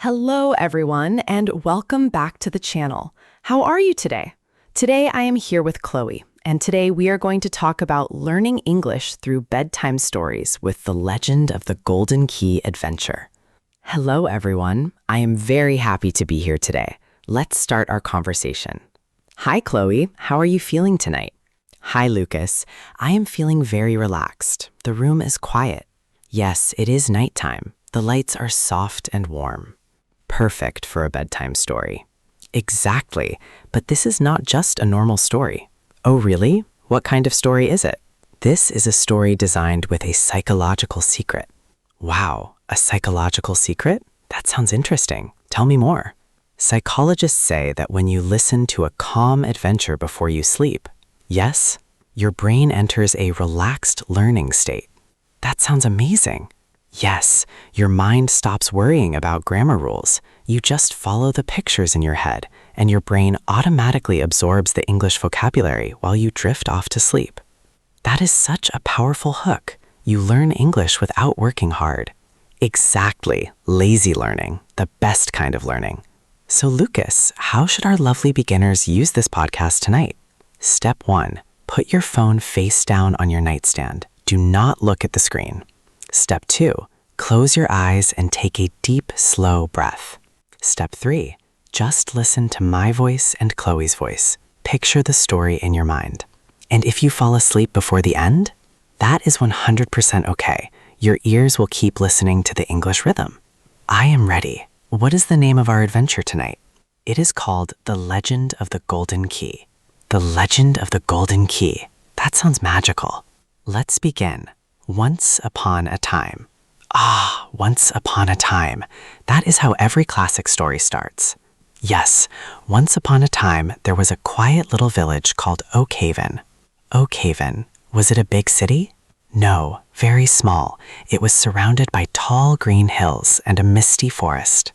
Hello, everyone, and welcome back to the channel. How are you today? Today, I am here with Chloe, and today we are going to talk about learning English through bedtime stories with the Legend of the Golden Key adventure. Hello, everyone. I am very happy to be here today. Let's start our conversation. Hi, Chloe. How are you feeling tonight? Hi, Lucas. I am feeling very relaxed. The room is quiet. Yes, it is nighttime. The lights are soft and warm. Perfect for a bedtime story. Exactly, but this is not just a normal story. Oh, really? What kind of story is it? This is a story designed with a psychological secret. Wow, a psychological secret? That sounds interesting. Tell me more. Psychologists say that when you listen to a calm adventure before you sleep, yes, your brain enters a relaxed learning state. That sounds amazing. Yes, your mind stops worrying about grammar rules. You just follow the pictures in your head, and your brain automatically absorbs the English vocabulary while you drift off to sleep. That is such a powerful hook. You learn English without working hard. Exactly, lazy learning, the best kind of learning. So Lucas, how should our lovely beginners use this podcast tonight? Step 1, put your phone face down on your nightstand. Do not look at the screen. Step 2, close your eyes and take a deep, slow breath. Step 3, just listen to my voice and Chloe's voice. Picture the story in your mind. And if you fall asleep before the end, that is 100% okay. Your ears will keep listening to the English rhythm. I am ready. What is the name of our adventure tonight? It is called The Legend of the Golden Key. The Legend of the Golden Key. That sounds magical. Let's begin. Once upon a time. Once upon a time. That is how every classic story starts. Yes, once upon a time, there was a quiet little village called Oakhaven. Oakhaven. Was it a big city? No, very small. It was surrounded by tall green hills and a misty forest.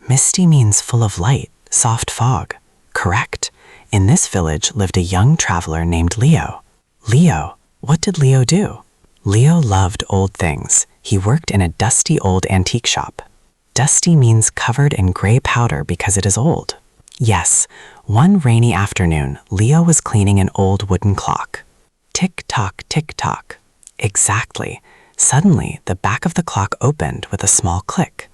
Misty means full of light, soft fog. Correct. In this village lived a young traveler named Leo. Leo. What did Leo do? Leo loved old things. He worked in a dusty old antique shop. Dusty means covered in gray powder because it is old. Yes, one rainy afternoon, Leo was cleaning an old wooden clock. Tick-tock, tick-tock. Exactly. Suddenly, the back of the clock opened with a small click.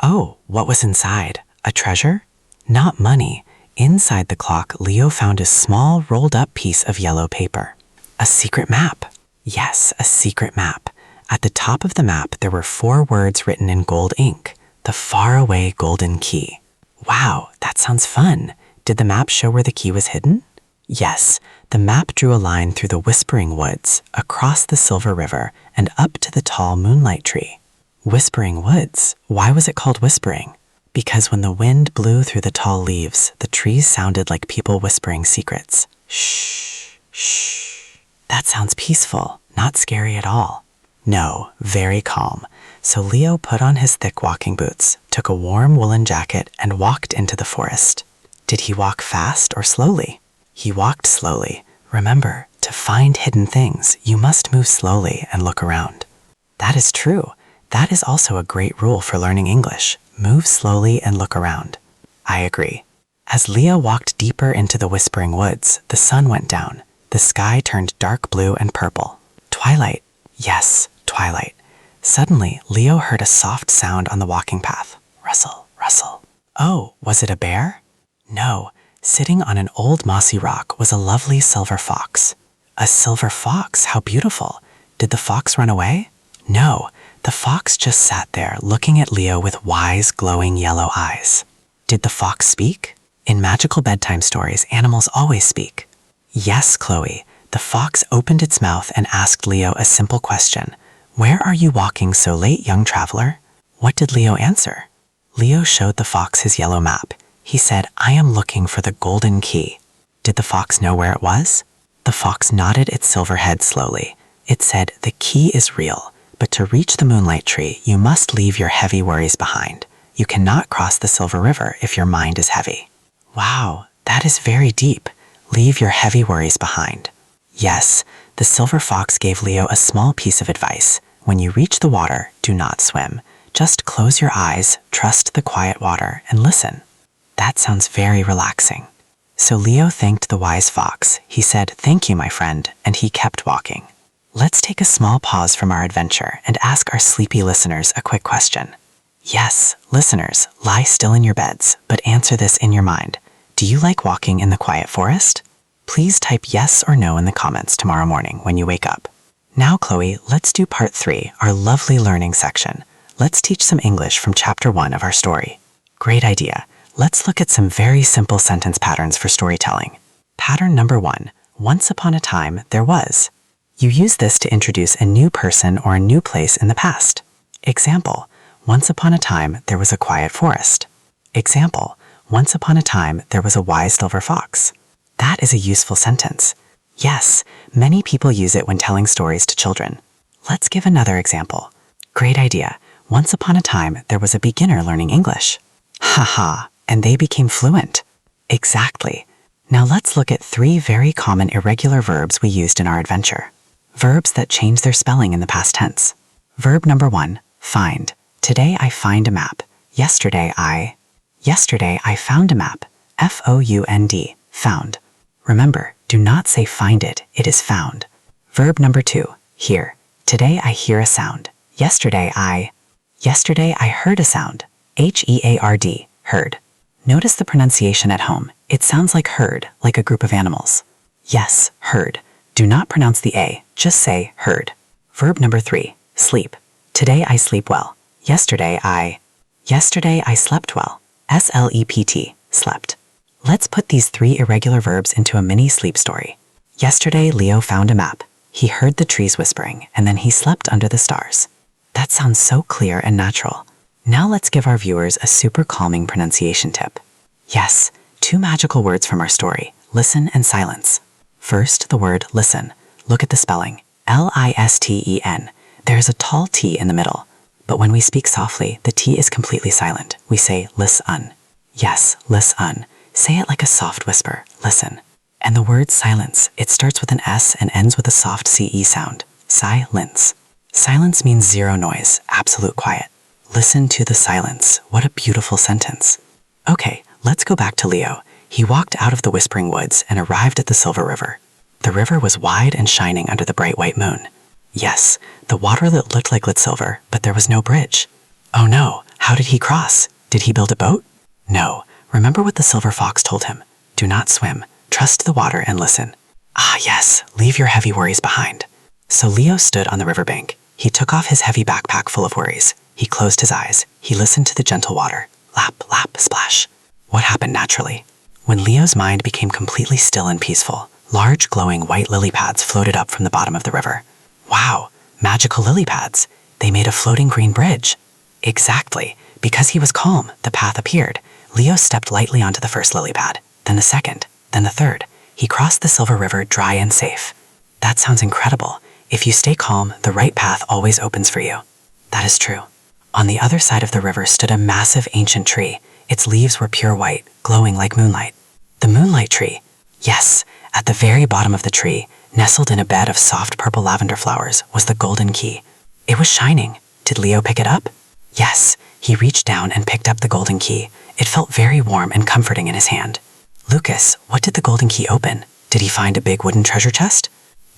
Oh, what was inside? A treasure? Not money. Inside the clock, Leo found a small rolled-up piece of yellow paper. A secret map. Yes, a secret map. At the top of the map, there were 4 words written in gold ink. The faraway golden key. Wow, that sounds fun. Did the map show where the key was hidden? Yes, the map drew a line through the whispering woods, across the silver river, and up to the tall moonlight tree. Whispering woods. Why was it called whispering? Because when the wind blew through the tall leaves, the trees sounded like people whispering secrets. Shh, shh. That sounds peaceful, not scary at all. No, very calm. So Leo put on his thick walking boots, took a warm woolen jacket, and walked into the forest. Did he walk fast or slowly? He walked slowly. Remember, to find hidden things, you must move slowly and look around. That is true. That is also a great rule for learning English. Move slowly and look around. I agree. As Leo walked deeper into the whispering woods, the sun went down. The sky turned dark blue and purple. Twilight. Yes, twilight. Suddenly, Leo heard a soft sound on the walking path. Rustle, rustle. Oh, was it a bear? No. Sitting on an old mossy rock was a lovely silver fox. A silver fox? How beautiful. Did the fox run away? No. The fox just sat there looking at Leo with wise, glowing yellow eyes. Did the fox speak? In magical bedtime stories, animals always speak. Yes, Chloe. The fox opened its mouth and asked Leo a simple question. Where are you walking so late, young traveler? What did Leo answer? Leo showed the fox his yellow map. He said, I am looking for the golden key. Did the fox know where it was? The fox nodded its silver head slowly. It said, the key is real, but to reach the moonlight tree, you must leave your heavy worries behind. You cannot cross the silver river if your mind is heavy. Wow, that is very deep. Leave your heavy worries behind. Yes, the silver fox gave Leo a small piece of advice. When you reach the water, do not swim. Just close your eyes, trust the quiet water, and listen. That sounds very relaxing. So Leo thanked the wise fox. He said, "Thank you, my friend," and he kept walking. Let's take a small pause from our adventure and ask our sleepy listeners a quick question. Yes, listeners, lie still in your beds, but answer this in your mind. Do you like walking in the quiet forest? Please type yes or no in the comments tomorrow morning when you wake up. Now, Chloe, let's do part 3, our lovely learning section. Let's teach some English from chapter 1 of our story. Great idea. Let's look at some very simple sentence patterns for storytelling. Pattern number 1, once upon a time, there was. You use this to introduce a new person or a new place in the past. Example, once upon a time, there was a quiet forest. Example, once upon a time, there was a wise silver fox. That is a useful sentence. Yes, many people use it when telling stories to children. Let's give another example. Great idea. Once upon a time, there was a beginner learning English. Haha, and they became fluent. Exactly. Now let's look at 3 very common irregular verbs we used in our adventure. Verbs that change their spelling in the past tense. Verb number 1, find. Today I find a map. Yesterday I found a map. F-O-U-N-D, found. Remember, do not say find it, it is found. Verb number 2, hear. Today I hear a sound. Yesterday I heard a sound. H-E-A-R-D, heard. Notice the pronunciation at home. It sounds like herd, like a group of animals. Yes, heard. Do not pronounce the A, just say heard. Verb number 3, sleep. Today I sleep well. Yesterday I slept well. S-L-E-P-T, slept. Let's put these 3 irregular verbs into a mini sleep story. Yesterday, Leo found a map. He heard the trees whispering, and then he slept under the stars. That sounds so clear and natural. Now let's give our viewers a super calming pronunciation tip. Yes, 2 magical words from our story, listen and silence. First, the word listen. Look at the spelling. L-I-S-T-E-N. There's a tall T in the middle. But when we speak softly, the T is completely silent. We say lis-un. Yes, lis-un. Say it like a soft whisper, listen. And the word silence, it starts with an S and ends with a soft C-E sound. Silence. Silence means zero noise, absolute quiet. Listen to the silence. What a beautiful sentence. Okay, let's go back to Leo. He walked out of the whispering woods and arrived at the Silver River. The river was wide and shining under the bright white moon. Yes, the water that looked like lit silver, but there was no bridge. Oh no, how did he cross? Did he build a boat? No. Remember what the silver fox told him. Do not swim. Trust the water and listen. Ah yes, leave your heavy worries behind. So Leo stood on the riverbank. He took off his heavy backpack full of worries. He closed his eyes. He listened to the gentle water. Lap, lap, splash. What happened naturally? When Leo's mind became completely still and peaceful, large glowing white lily pads floated up from the bottom of the river. Wow, magical lily pads. They made a floating green bridge. Exactly. Because he was calm, the path appeared. Leo stepped lightly onto the first lily pad, then the second, then the third. He crossed the Silver River dry and safe. That sounds incredible. If you stay calm, the right path always opens for you. That is true. On the other side of the river stood a massive ancient tree. Its leaves were pure white, glowing like moonlight. The moonlight tree. Yes, at the very bottom of the tree, nestled in a bed of soft purple lavender flowers, was the golden key. It was shining. Did Leo pick it up? Yes, he reached down and picked up the golden key. It felt very warm and comforting in his hand. Lucas, what did the golden key open? Did he find a big wooden treasure chest?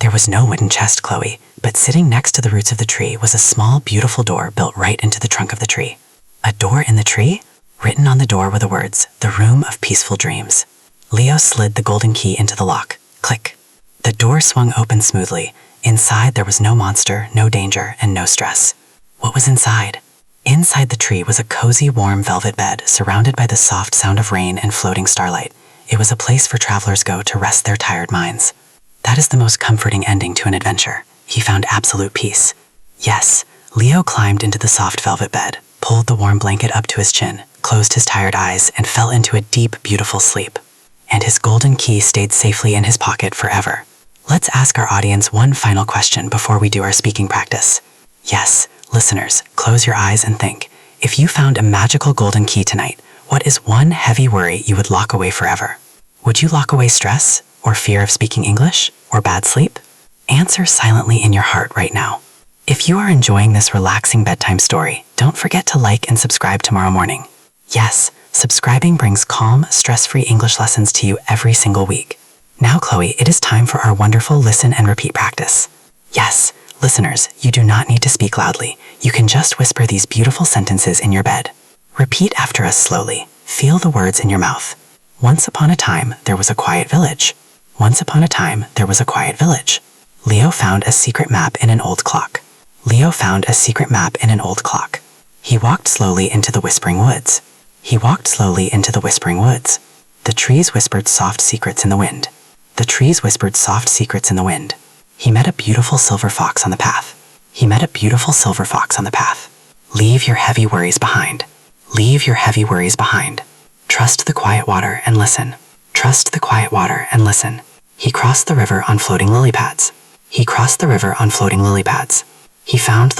There was no wooden chest, Chloe, but sitting next to the roots of the tree was a small, beautiful door built right into the trunk of the tree. A door in the tree? Written on the door were the words, "The Room of Peaceful Dreams." Leo slid the golden key into the lock. Click. The door swung open smoothly. Inside there was no monster, no danger, and no stress. What was inside? Inside the tree was a cozy, warm velvet bed surrounded by the soft sound of rain and floating starlight. It was a place for travelers go to rest their tired minds. That is the most comforting ending to an adventure. He found absolute peace. Yes, Leo climbed into the soft velvet bed, pulled the warm blanket up to his chin, closed his tired eyes, and fell into a deep, beautiful sleep. And his golden key stayed safely in his pocket forever. Let's ask our audience one final question before we do our speaking practice. Yes, listeners, close your eyes and think. If you found a magical golden key tonight, what is one heavy worry you would lock away forever? Would you lock away stress, or fear of speaking English, or bad sleep? Answer silently in your heart right now. If you are enjoying this relaxing bedtime story, don't forget to like and subscribe tomorrow morning. Yes, subscribing brings calm, stress-free English lessons to you every single week. Now, Chloe, it is time for our wonderful listen and repeat practice. Yes, listeners, you do not need to speak loudly. You can just whisper these beautiful sentences in your bed. Repeat after us slowly. Feel the words in your mouth. Once upon a time, there was a quiet village. Once upon a time, there was a quiet village. Leo found a secret map in an old clock. Leo found a secret map in an old clock. He walked slowly into the whispering woods. He walked slowly into the whispering woods. The trees whispered soft secrets in the wind. The trees whispered soft secrets in the wind. He met a beautiful silver fox on the path. He met a beautiful silver fox on the path. Leave your heavy worries behind. Leave your heavy worries behind. Trust the quiet water and listen. Trust the quiet water and listen. He crossed the river on floating lily pads. He crossed the river on floating lily pads. He found the